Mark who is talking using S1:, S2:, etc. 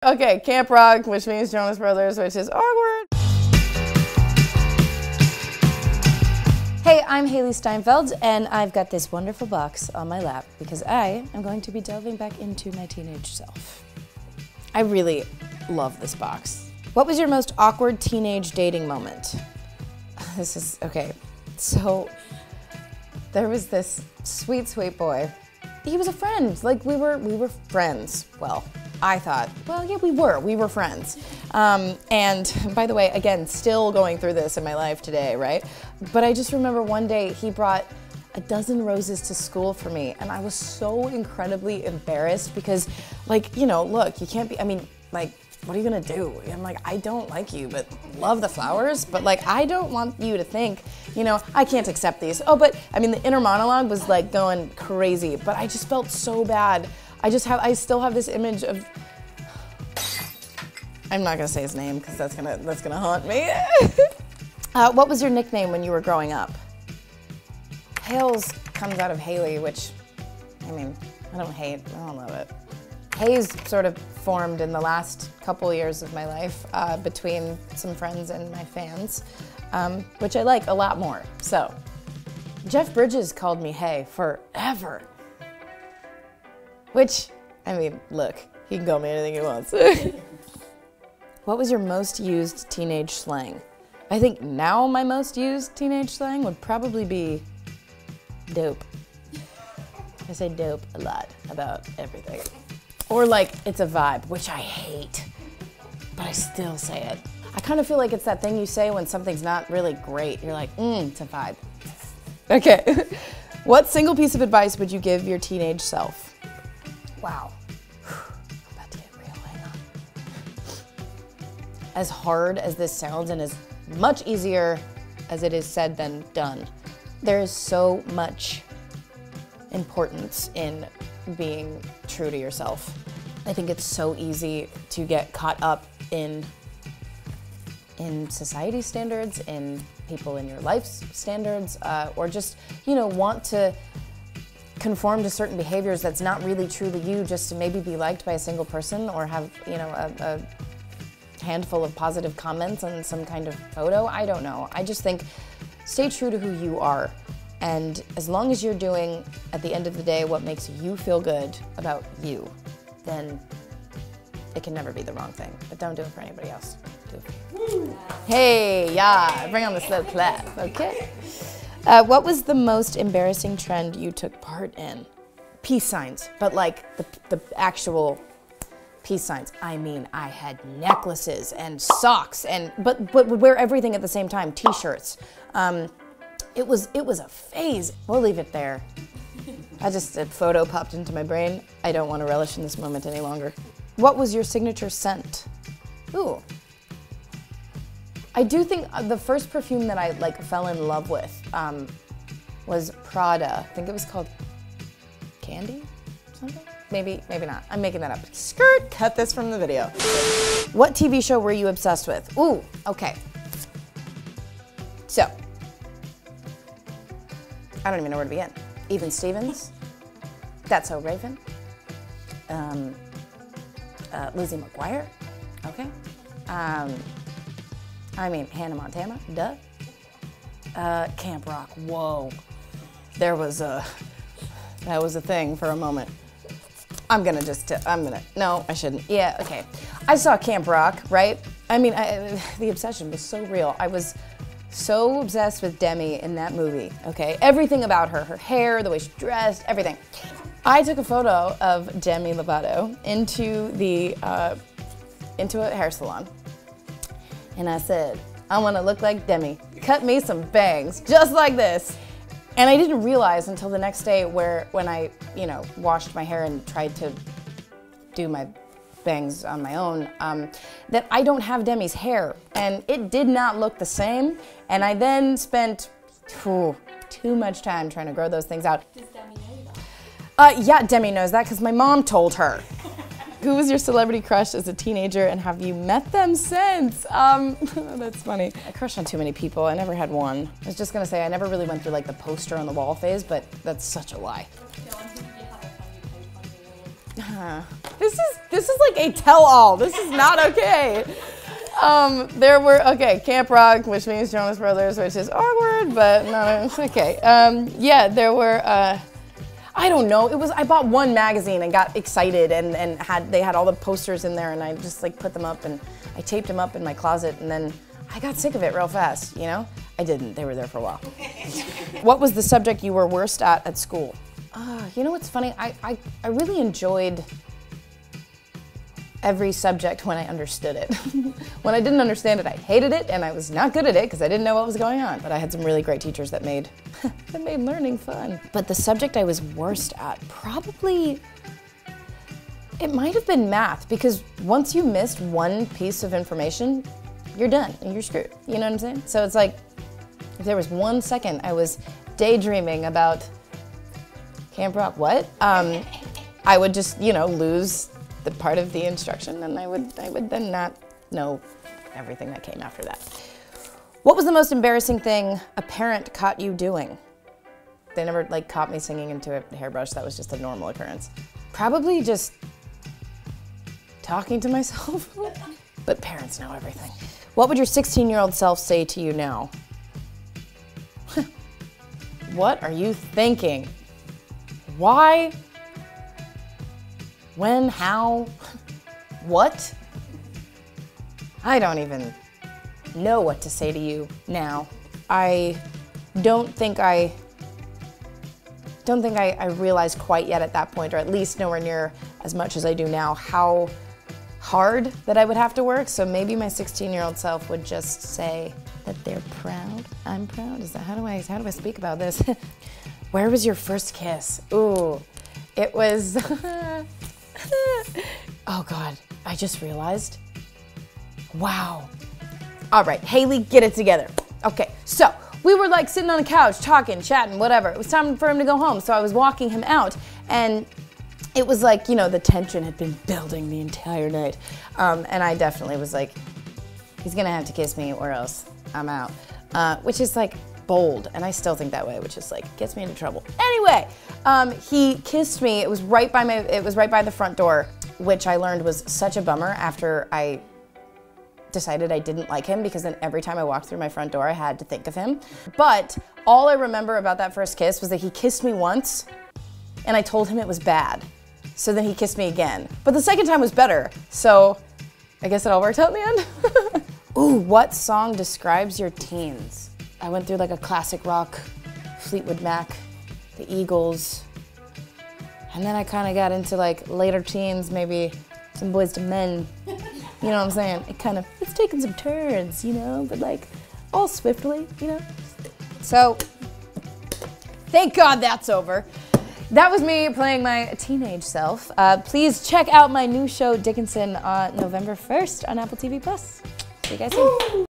S1: Okay, Camp Rock, which means Jonas Brothers, which is awkward. Hey, I'm Hailee Steinfeld, and I've got this wonderful box on my lap because I am going to be delving back into my teenage self. I really love this box. What was your most awkward teenage dating moment? This is, okay, so there was this sweet, sweet boy. He was a friend, like we were friends. Well, I thought, well, yeah, we were friends. And by the way, again, still going through this in my life today, right? But I just remember one day he brought a dozen roses to school for me, and I was so incredibly embarrassed because, like, you know, look, you can't be, I mean, like, what are you gonna do? I'm like, I don't like you, but love the flowers, but like, I don't want you to think, you know, I can't accept these. Oh, but I mean, the inner monologue was like going crazy, but I just felt so bad. I still have this image of, I'm not gonna say his name because that's gonna haunt me. What was your nickname when you were growing up? Hales comes out of Hailee, which, I mean, I don't love it. Hayes sort of formed in the last couple years of my life between some friends and my fans, which I like a lot more. So, Jeff Bridges called me Hay forever. Which, I mean, look, he can call me anything he wants. What was your most used teenage slang? I think now my most used teenage slang would probably be dope. I say dope a lot about everything. Or like, it's a vibe, which I hate, but I still say it. I kind of feel like it's that thing you say when something's not really great. You're like, it's a vibe. Okay. What single piece of advice would you give your teenage self? Wow. I'm about to get real, hang on. As hard as this sounds and as much easier as it is said than done, there is so much importance in being true to yourself. I think it's so easy to get caught up in society standards, in people in your life's standards, or just, you know, want to conform to certain behaviors that's not really true to you just to maybe be liked by a single person or have, you know, a handful of positive comments on some kind of photo. I don't know. I just think stay true to who you are. And as long as you're doing, at the end of the day, what makes you feel good about you, then it can never be the wrong thing. But don't do it for anybody else. Do it for you. Hey, yeah, bring on the slow clap, okay? What was the most embarrassing trend you took part in? Peace signs, but like the actual peace signs. I mean, I had necklaces and socks, but would wear everything at the same time, t-shirts. It was a phase. We'll leave it there. A photo popped into my brain. I don't want to relish in this moment any longer. What was your signature scent? Ooh. I do think the first perfume that I like fell in love with was Prada. I think it was called Candy or something? Maybe not. I'm making that up. Skirt, cut this from the video. What TV show were you obsessed with? Ooh, okay. So, I don't even know where to begin. Even Stevens, That's So Raven, Lizzie McGuire, okay. I mean, Hannah Montana, duh. Camp Rock, whoa. That was a thing for a moment. No, I shouldn't. Yeah, okay. I saw Camp Rock, right? I mean, the obsession was so real. I was so obsessed with Demi in that movie, okay? Everything about her hair, the way she dressed, everything. I took a photo of Demi Lovato into a hair salon. And I said, I want to look like Demi. Cut me some bangs, just like this. And I didn't realize until the next day when I, you know, washed my hair and tried to do my bangs on my own, that I don't have Demi's hair. And it did not look the same. And I then spent too much time trying to grow those things out.
S2: Does Demi know that?
S1: Yeah, Demi knows that because my mom told her. Who was your celebrity crush as a teenager and have you met them since? That's funny. I crushed on too many people. I never had one. I was just gonna say I never really went through like the poster on the wall phase, but that's such a lie. This is like a tell-all. This is not okay. There were, Camp Rock, which means Jonas Brothers, which is awkward, but no, it's okay. Yeah, there were, I don't know, I bought one magazine and got excited and they had all the posters in there and I just like put them up and I taped them up in my closet and then I got sick of it real fast, you know? I didn't, they were there for a while. What was the subject you were worst at school? You know what's funny? I really enjoyed every subject when I understood it. When I didn't understand it, I hated it, and I was not good at it because I didn't know what was going on. But I had some really great teachers that made learning fun. But the subject I was worst at, probably, it might have been math, because once you missed one piece of information, you're done and you're screwed. You know what I'm saying? So it's like, if there was 1 second I was daydreaming about Camp Rock, what? I would just, you know, lose the part of the instruction and I would then not know everything that came after that. What was the most embarrassing thing a parent caught you doing? They never like caught me singing into a hairbrush. That was just a normal occurrence. Probably just talking to myself, but parents know everything. What would your 16-year-old self say to you now? What are you thinking? Why? When? How? What? I don't even know what to say to you now. I don't think I realized quite yet at that point, or at least nowhere near as much as I do now, how hard that I would have to work. So maybe my 16-year-old self would just say that they're proud. I'm proud. Is that how do I speak about this? Where was your first kiss? Ooh, it was. Oh God, I just realized. Wow. All right, Hailee, get it together. Okay, so we were like sitting on the couch, talking, chatting, whatever. It was time for him to go home, so I was walking him out, and it was like, you know, the tension had been building the entire night. And I definitely was like, he's gonna have to kiss me or else I'm out. Which is like bold, and I still think that way, which is like, gets me into trouble. Anyway, he kissed me. It was right by the front door, which I learned was such a bummer after I decided I didn't like him, because then every time I walked through my front door, I had to think of him. But all I remember about that first kiss was that he kissed me once, and I told him it was bad. So then he kissed me again. But the second time was better, so I guess it all worked out in the end. Ooh, what song describes your teens? I went through like a classic rock, Fleetwood Mac, the Eagles, and then I kind of got into like later teens, maybe some Boyz II Men. You know what I'm saying? It's taking some turns, you know, but like all swiftly, you know? So, thank God that's over. That was me playing my teenage self. Please check out my new show, Dickinson, on November 1st on Apple TV+. See you guys soon.